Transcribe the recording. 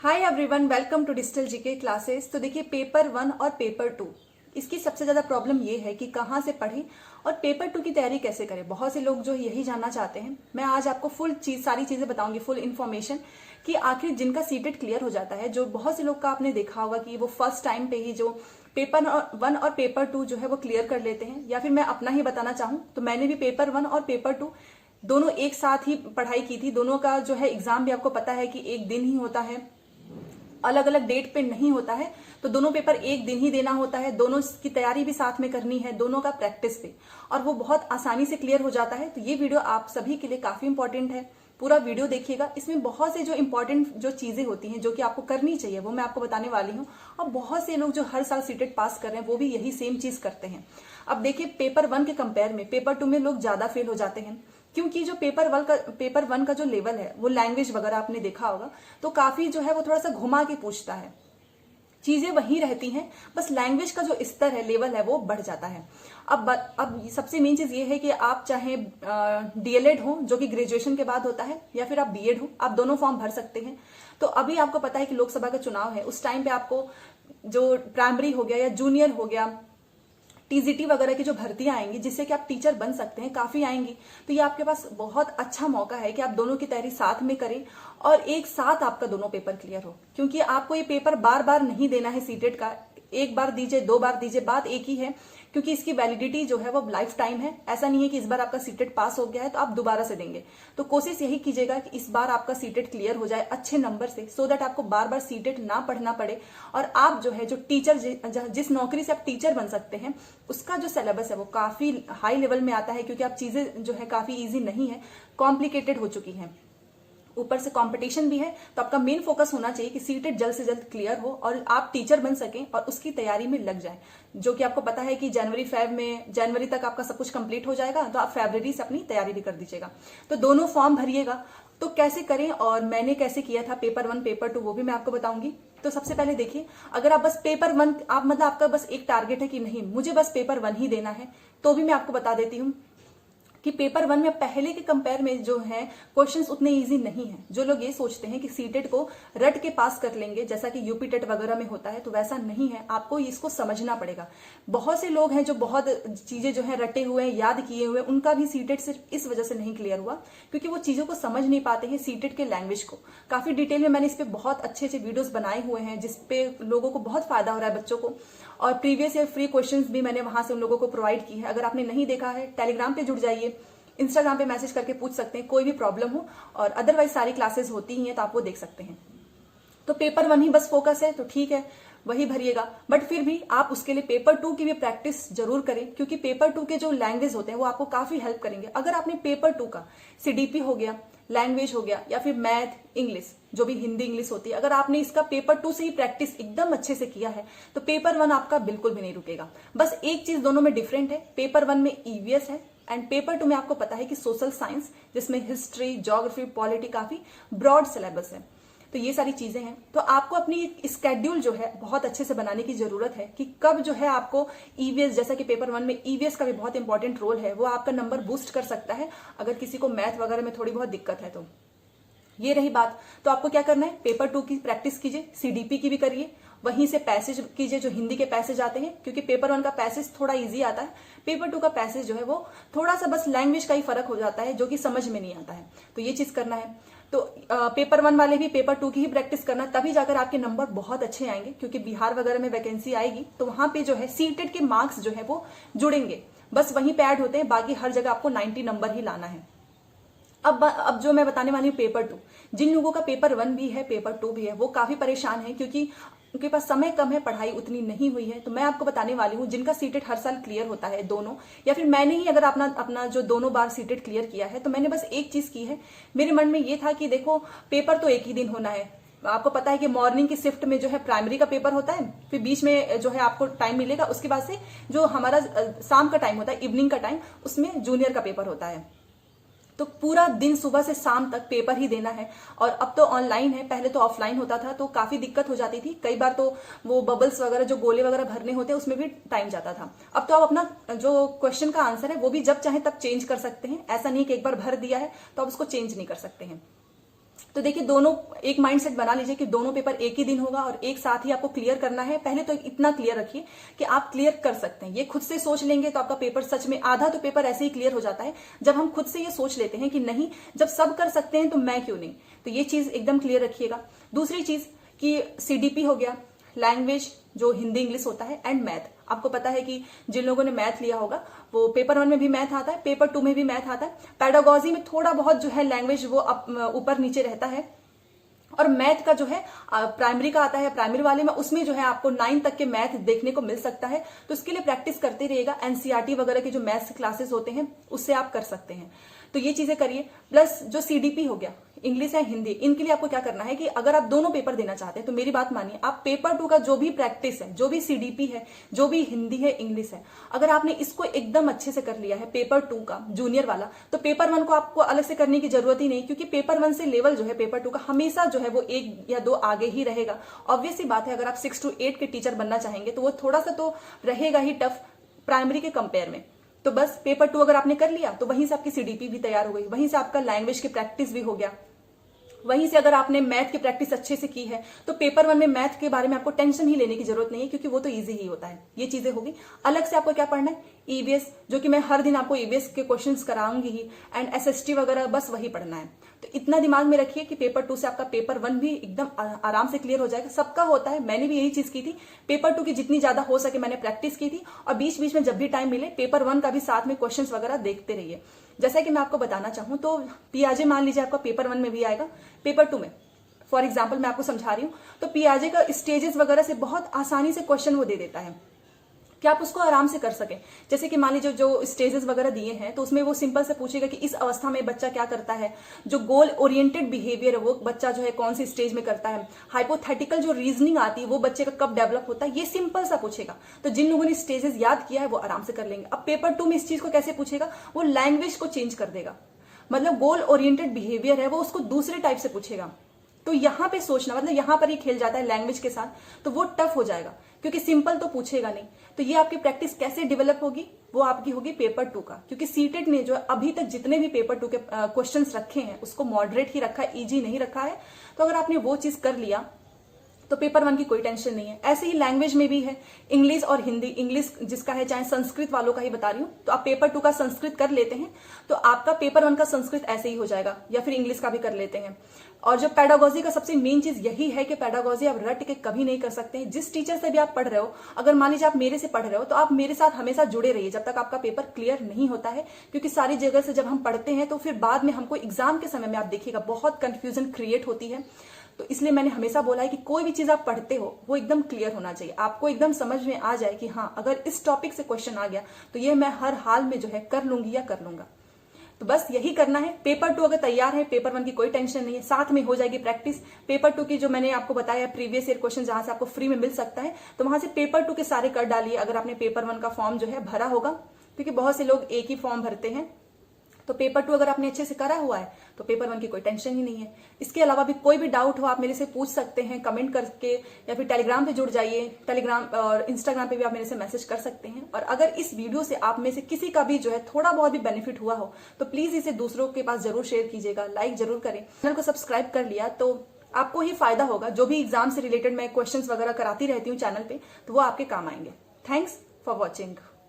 Hi everyone, welcome to digital GK classes. तो देखिए, paper 1 और पेपर 2 इसकी सबसे ज़्यादा प्रॉब्लम ये है कि कहाँ से पढ़ें और पेपर 2 की तैयारी कैसे करें। बहुत से लोग जो यही जानना चाहते हैं। मैं आज आपको सारी चीज़ें बताऊंगी, फुल इन्फॉर्मेशन कि आखिर जिनका सीटेट क्लियर हो जाता है, जो बहुत से लोग का आपने देखा होगा कि वो फर्स्ट टाइम पे ही जो पेपर 1 और पेपर 2 जो है वो क्लियर कर लेते हैं। या फिर मैं अपना ही बताना चाहूँ तो मैंने भी पेपर 1 और पेपर 2 दोनों एक साथ ही पढ़ाई की थी। दोनों का जो है एग्जाम भी आपको पता है कि एक दिन ही होता है, अलग अलग डेट पे नहीं होता है। तो दोनों पेपर एक दिन ही देना होता है, दोनों की तैयारी भी साथ में करनी है, दोनों का प्रैक्टिस पे, और वो बहुत आसानी से क्लियर हो जाता है। तो ये वीडियो आप सभी के लिए काफी इंपॉर्टेंट है, पूरा वीडियो देखिएगा। इसमें बहुत से जो इंपॉर्टेंट जो चीजें होती हैं जो कि आपको करनी चाहिए वो मैं आपको बताने वाली हूँ। और बहुत से लोग जो हर साल सीटेट पास कर रहे हैं वो भी यही सेम चीज करते हैं। अब देखिए, पेपर 1 के कंपेयर में पेपर 2 में लोग ज्यादा फेल हो जाते हैं, क्योंकि जो पेपर वन का जो लेवल है वो लैंग्वेज वगैरह आपने देखा होगा तो काफी जो है वो थोड़ा सा घुमा के पूछता है। चीजें वही रहती हैं, बस लैंग्वेज का जो स्तर है, लेवल है, वो बढ़ जाता है। अब सबसे मेन चीज ये है कि आप चाहे डीएलएड हो जो कि ग्रेजुएशन के बाद होता है, या फिर आप बीएड हो, आप दोनों फॉर्म भर सकते हैं। तो अभी आपको पता है कि लोकसभा का चुनाव है, उस टाइम पे आपको जो प्राइमरी हो गया या जूनियर हो गया, टीजीटी वगैरह की जो भर्तियां आएंगी जिससे कि आप टीचर बन सकते हैं, काफी आएंगी। तो ये आपके पास बहुत अच्छा मौका है कि आप दोनों की तैयारी साथ में करें और एक साथ आपका दोनों पेपर क्लियर हो। क्योंकि आपको ये पेपर बार बार नहीं देना है सीटेट का, एक बार दीजिए, 2 बार दीजिए, बात एक ही है। क्योंकि इसकी वैलिडिटी जो है वो लाइफ टाइम है। ऐसा नहीं है कि इस बार आपका सीटेट पास हो गया है तो आप दोबारा से देंगे। तो कोशिश यही कीजिएगा कि इस बार आपका सीटेट क्लियर हो जाए अच्छे नंबर से, सो दैट आपको बार बार सीटेट ना पढ़ना पड़े। और आप जो है जो टीचर जिस नौकरी से आप टीचर बन सकते हैं उसका जो सिलेबस है वो काफी हाई लेवल में आता है। क्योंकि आप चीजें जो है काफी ईजी नहीं है, कॉम्प्लिकेटेड हो चुकी हैं, ऊपर से कंपटीशन भी है। तो आपका मेन फोकस होना चाहिए कि सीटेट जल्द से जल्द क्लियर हो और आप टीचर बन सकें और उसकी तैयारी में लग जाए। जो कि आपको पता है कि जनवरी तक आपका सब कुछ कंप्लीट हो जाएगा, तो आप फरवरी से अपनी तैयारी भी कर दीजिएगा। तो दोनों फॉर्म भरिएगा। तो कैसे करें और मैंने कैसे किया था पेपर 1 पेपर 2 वो भी मैं आपको बताऊंगी। तो सबसे पहले देखिए, अगर आप बस पेपर 1 आप मतलब आपका बस एक टारगेट है कि नहीं मुझे बस पेपर 1 ही देना है, तो भी मैं आपको बता देती हूँ कि पेपर 1 में पहले के कंपेयर में जो है क्वेश्चंस उतने इजी नहीं है। जो लोग ये सोचते हैं कि सीटेट को रट के पास कर लेंगे जैसा कि यूपी टेट वगैरह में होता है, तो वैसा नहीं है। आपको इसको समझना पड़ेगा। बहुत से लोग हैं जो बहुत चीजें जो है रटे हुए हैं, याद किए हुए, उनका भी सीटेट सिर्फ इस वजह से नहीं क्लियर हुआ क्योंकि वो चीजों को समझ नहीं पाते हैं। सीटेट के लैंग्वेज को काफी डिटेल में मैंने इस पे बहुत अच्छे अच्छे वीडियोस बनाए हुए हैं जिसपे लोगों को बहुत फायदा हो रहा है, बच्चों को। और प्रीवियस ईयर फ्री क्वेश्चंस भी मैंने वहां से उन लोगों को प्रोवाइड की है। अगर आपने नहीं देखा है, टेलीग्राम पे जुड़ जाइए, इंस्टाग्राम पे मैसेज करके पूछ सकते हैं, कोई भी प्रॉब्लम हो। और अदरवाइज सारी क्लासेस होती ही हैं तो आप वो देख सकते हैं। तो पेपर 1 ही बस फोकस है तो ठीक है, वही भरिएगा। बट फिर भी आप उसके लिए पेपर 2 की भी प्रैक्टिस जरूर करें, क्योंकि पेपर 2 के जो लैंग्वेज होते हैं वो आपको काफी हेल्प करेंगे। अगर आपने पेपर 2 का सीडीपी हो गया, लैंग्वेज हो गया, या फिर मैथ, इंग्लिश, जो भी हिंदी इंग्लिश होती है, अगर आपने इसका पेपर 2 से ही प्रैक्टिस एकदम अच्छे से किया है तो पेपर 1 आपका बिल्कुल भी नहीं रुकेगा। बस एक चीज दोनों में डिफरेंट है, पेपर 1 में ईवीएस है एंड पेपर 2 में आपको पता है कि सोशल साइंस, जिसमें हिस्ट्री, ज्योग्राफी, पॉलिटी, काफी ब्रॉड सिलेबस है। तो ये सारी चीजें हैं। तो आपको अपनी स्केड्यूल जो है बहुत अच्छे से बनाने की जरूरत है कि कब जो है आपको ईवीएस, जैसा कि पेपर 1 में ईवीएस का भी बहुत इंपॉर्टेंट रोल है, वो आपका नंबर बूस्ट कर सकता है अगर किसी को मैथ वगैरह में थोड़ी बहुत दिक्कत है तो। ये रही बात। तो आपको क्या करना है, पेपर 2 की प्रैक्टिस कीजिए, सीडीपी की भी करिए, वहीं से पैसेज कीजिए जो हिंदी के पैसेज आते हैं। क्योंकि पेपर 1 का पैसेज थोड़ा इजी आता है, पेपर 2 का पैसेज जो है वो थोड़ा सा बस लैंग्वेज का ही फर्क हो जाता है जो कि समझ में नहीं आता है। तो ये चीज करना है। तो पेपर 1 वाले भी पेपर 2 की ही प्रैक्टिस करना, तभी जाकर आपके नंबर बहुत अच्छे आएंगे। क्योंकि बिहार वगैरह में वैकेंसी आएगी तो वहां पे जो है सीटेट के मार्क्स जो है वो जुड़ेंगे, बस वहीं पे ऐड होते हैं, बाकी हर जगह आपको 90 नंबर ही लाना है। अब जो मैं बताने वाली हूँ पेपर 2, जिन लोगों का पेपर 1 भी है, पेपर 2 भी है, वो काफी परेशान है क्योंकि उनके पास समय कम है, पढ़ाई उतनी नहीं हुई है। तो मैं आपको बताने वाली हूँ जिनका सीटेट हर साल क्लियर होता है दोनों, या फिर मैंने ही अगर अपना जो दोनों बार सीटेट क्लियर किया है, तो मैंने बस एक चीज की है। मेरे मन में ये था कि देखो, पेपर तो एक ही दिन होना है। आपको पता है कि मॉर्निंग की शिफ्ट में जो है प्राइमरी का पेपर होता है, फिर बीच में जो है आपको टाइम मिलेगा, उसके बाद से जो हमारा शाम का टाइम होता है, इवनिंग का टाइम, उसमें जूनियर का पेपर होता है। तो पूरा दिन सुबह से शाम तक पेपर ही देना है। और अब तो ऑनलाइन है, पहले तो ऑफलाइन होता था तो काफी दिक्कत हो जाती थी। कई बार तो वो बबल्स वगैरह जो गोले वगैरह भरने होते हैं उसमें भी टाइम जाता था। अब तो आप अपना जो क्वेश्चन का आंसर है वो भी जब चाहे तब चेंज कर सकते हैं। ऐसा नहीं कि एक बार भर दिया है तो आप उसको चेंज नहीं कर सकते हैं। तो देखिए दोनों एक माइंडसेट बना लीजिए कि दोनों पेपर एक ही दिन होगा और एक साथ ही आपको क्लियर करना है। पहले तो इतना क्लियर रखिए कि आप क्लियर कर सकते हैं। ये खुद से सोच लेंगे तो आपका पेपर सच में आधा तो पेपर ऐसे ही क्लियर हो जाता है जब हम खुद से ये सोच लेते हैं कि नहीं, जब सब कर सकते हैं तो मैं क्यों नहीं। तो ये चीज एकदम क्लियर रखिएगा। दूसरी चीज कि सीडीपी हो गया, लैंग्वेज जो हिंदी इंग्लिश होता है, एंड मैथ। आपको पता है कि जिन लोगों ने मैथ लिया होगा वो पेपर 1 में भी मैथ आता है, पेपर 2 में भी मैथ आता है। पेडागोजी में थोड़ा बहुत जो है लैंग्वेज वो ऊपर नीचे रहता है, और मैथ का जो है प्राइमरी का आता है, प्राइमरी वाले में उसमें जो है आपको 9 तक के मैथ देखने को मिल सकता है। तो इसके लिए प्रैक्टिस करते रहिएगा। एनसीईआरटी वगैरह के जो मैथ्स क्लासेस होते हैं उससे आप कर सकते हैं। तो ये चीजें करिए। प्लस जो सीडीपी हो गया, इंग्लिश या हिंदी, इनके लिए आपको क्या करना है कि अगर आप दोनों पेपर देना चाहते हैं तो मेरी बात मानिए, आप पेपर 2 का जो भी प्रैक्टिस है, जो भी सीडीपी है, जो भी हिंदी है, इंग्लिश है, अगर आपने इसको एकदम अच्छे से कर लिया है पेपर 2 का जूनियर वाला, तो पेपर 1 को आपको अलग से करने की जरूरत ही नहीं, क्योंकि पेपर 1 से लेवल जो है पेपर 2 का हमेशा जो है वो 1 या 2 आगे ही रहेगा। ऑब्वियस सी बात है, अगर आप 6 to 8 के टीचर बनना चाहेंगे तो वो थोड़ा सा तो रहेगा ही टफ प्राइमरी के कंपेयर में। तो बस पेपर 2 अगर आपने कर लिया तो वहीं से आपकी सीडीपी भी तैयार हो गई, वहीं से आपका लैंग्वेज की प्रैक्टिस भी हो गया, वहीं से अगर आपने मैथ की प्रैक्टिस अच्छे से की है तो पेपर 1 में मैथ के बारे में आपको टेंशन ही लेने की जरूरत नहीं है, क्योंकि वो तो इजी ही होता है। ये चीजें होगी। अलग से आपको क्या पढ़ना है, ईवीएस, जो कि मैं हर दिन आपको ईवीएस के क्वेश्चंस कराऊंगी ही, एंड एसएसटी वगैरह, बस वही पढ़ना है। तो इतना दिमाग में रखिए कि पेपर 2 से आपका पेपर 1 भी एकदम आराम से क्लियर हो जाएगा। सबका होता है, मैंने भी यही चीज की थी। पेपर 2 की जितनी ज्यादा हो सके मैंने प्रैक्टिस की थी, और बीच बीच में जब भी टाइम मिले पेपर 1 का भी साथ में क्वेश्चन वगैरह देखते रहिए। जैसा कि मैं आपको बताना चाहूं तो पियाजे मान लीजिए आपका पेपर 1 में भी आएगा, पेपर 2 में फॉर एग्जाम्पल मैं आपको समझा रही हूं, तो पियाजे का स्टेजेस वगैरह से बहुत आसानी से क्वेश्चन वो दे देता है कि आप उसको आराम से कर सके। जैसे कि मान लीजिए जो स्टेजेस वगैरह दिए हैं तो उसमें वो सिंपल से पूछेगा कि इस अवस्था में बच्चा क्या करता है, जो गोल ओरिएंटेड बिहेवियर है वो बच्चा जो है कौन सी स्टेज में करता है, हाइपोथेटिकल जो रीजनिंग आती है वो बच्चे का कब डेवलप होता है, ये सिंपल सा पूछेगा। तो जिन लोगों ने स्टेजेस याद किया है वो आराम से कर लेंगे। अब पेपर 2 में इस चीज को कैसे पूछेगा, वो लैंग्वेज को चेंज कर देगा, मतलब गोल ओरिएंटेड बिहेवियर है वो उसको दूसरे टाइप से पूछेगा। तो यहां पे सोचना, मतलब यहां पर ही खेल जाता है लैंग्वेज के साथ, तो वो टफ हो जाएगा क्योंकि सिंपल तो पूछेगा नहीं। तो ये आपकी प्रैक्टिस कैसे डेवलप होगी, वो आपकी होगी पेपर 2 का, क्योंकि सीटेट ने जो अभी तक जितने भी पेपर 2 के क्वेश्चंस रखे हैं उसको मॉडरेट ही रखा है, इजी नहीं रखा है। तो अगर आपने वो चीज कर लिया तो पेपर 1 की कोई टेंशन नहीं है। ऐसे ही लैंग्वेज में भी है, इंग्लिश और हिंदी, इंग्लिश जिसका है, चाहे संस्कृत वालों का ही बता रही हूँ, तो आप पेपर 2 का संस्कृत कर लेते हैं तो आपका पेपर 1 का संस्कृत ऐसे ही हो जाएगा, या फिर इंग्लिश का भी कर लेते हैं। और जो पेडागोजी का सबसे मेन चीज यही है कि पेडागोजी आप रट के कभी नहीं कर सकते हैं। जिस टीचर से भी आप पढ़ रहे हो, अगर मान लीजिए आप मेरे से पढ़ रहे हो तो आप मेरे साथ हमेशा जुड़े रहिए जब तक आपका पेपर क्लियर नहीं होता है, क्योंकि सारी जगह से जब हम पढ़ते हैं तो फिर बाद में हमको एग्जाम के समय में आप देखिएगा बहुत कंफ्यूजन क्रिएट होती है। तो इसलिए मैंने हमेशा बोला है कि कोई भी चीज आप पढ़ते हो वो एकदम क्लियर होना चाहिए, आपको एकदम समझ में आ जाए कि हाँ अगर इस टॉपिक से क्वेश्चन आ गया तो ये मैं हर हाल में जो है कर लूंगी या कर लूंगा। तो बस यही करना है। पेपर 2 अगर तैयार है, पेपर 1 की कोई टेंशन नहीं है, साथ में हो जाएगी प्रैक्टिस। पेपर 2 की जो मैंने आपको बताया प्रीवियस ईयर क्वेश्चन जहां से आपको फ्री में मिल सकता है, तो वहां से पेपर 2 के सारे कर डालिए अगर आपने पेपर 1 का फॉर्म जो है भरा होगा, क्योंकि बहुत से लोग एक ही फॉर्म भरते हैं। तो पेपर 2 अगर आपने अच्छे से करा हुआ है तो पेपर 1 की कोई टेंशन ही नहीं है। इसके अलावा भी कोई भी डाउट हो आप मेरे से पूछ सकते हैं कमेंट करके, या फिर टेलीग्राम पे जुड़ जाइए, टेलीग्राम और इंस्टाग्राम पे भी आप मेरे से मैसेज कर सकते हैं। और अगर इस वीडियो से आप में से किसी का भी जो है थोड़ा बहुत भी बेनिफिट हुआ हो तो प्लीज इसे दूसरों के पास जरूर शेयर कीजिएगा, लाइक जरूर करें। चैनल को सब्सक्राइब कर लिया तो आपको ही फायदा होगा। जो भी एग्जाम से रिलेटेड मैं क्वेश्चंस वगैरह कराती रहती हूँ चैनल पे, तो वो आपके काम आएंगे। Thanks for watching.